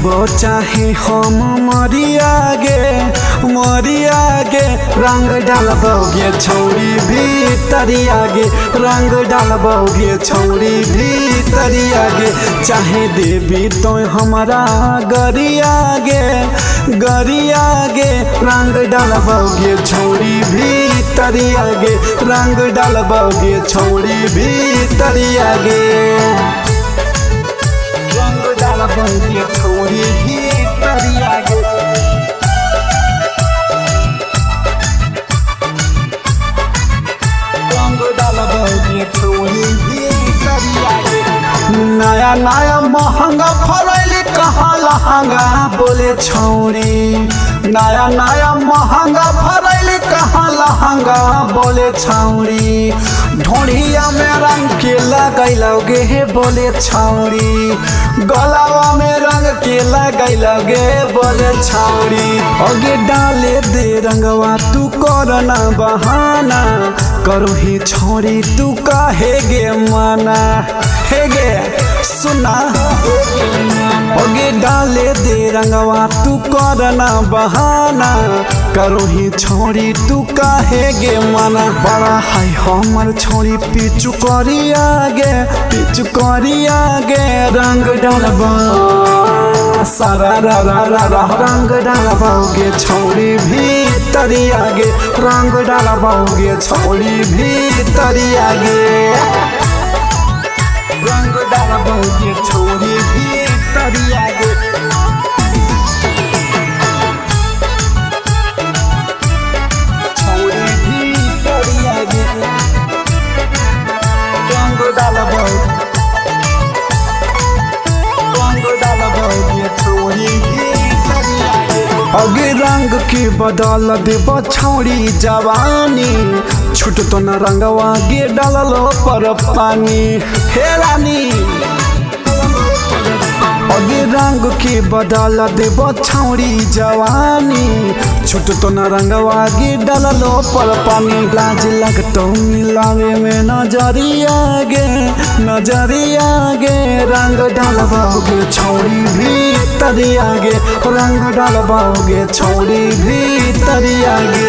देबो चाहे हम मरियागे रंग डालबोगे छौरी भीतरियागे रंग डालबोगे छौरी भीतरियागे चाहे देवी तो हमारा गरियागे रंग डालबोगे छौरी भीतरियागे रंग डालबोगे छौरी भीतरियागे रंग डालबोगे छौरी भीतरियागे नया नया महंगा फरैली कहाँ लहंगा बोले छौरी नया नया महंगा फरैली कहाँ लहंगा बोले छौरी ढोढ़िया में रंग के लगैलोगे हे बोले छौरी गलावा में रंग के लगैलोगे बोले छौरी आगे डाले दे रंगवा तू करना बहाना करो ही छौरी तू काहे गे माना हे गे सुना आगे डाले दे रंगवा तू करना बहाना करो ही छौरी तू काहे गे माना बड़ा है हमर छौरी पिचु करियागे रंग डालबा सारा रा रंग डालबोगे छौरी भीतरियागे रंग डालबोगे छौरी भीतरियागे रंग डालबोगे छौरी भीतरियागे छौरी भीतरियागे रंग डालबोगे अगे रंग के बदल देब छौरी जवानी छूट तो न रंगवा गे डाललो पर पानी हे रानी अगे रंग के बदल देब छौरी जवानी छूट तो न रंगवा गे डाललो पर पानी लाज लगतो मिलावे में नजरिया गे रंग डालबोगे छौरी भीतरियागे रंग डालबोगे छौरी भीतरियागे।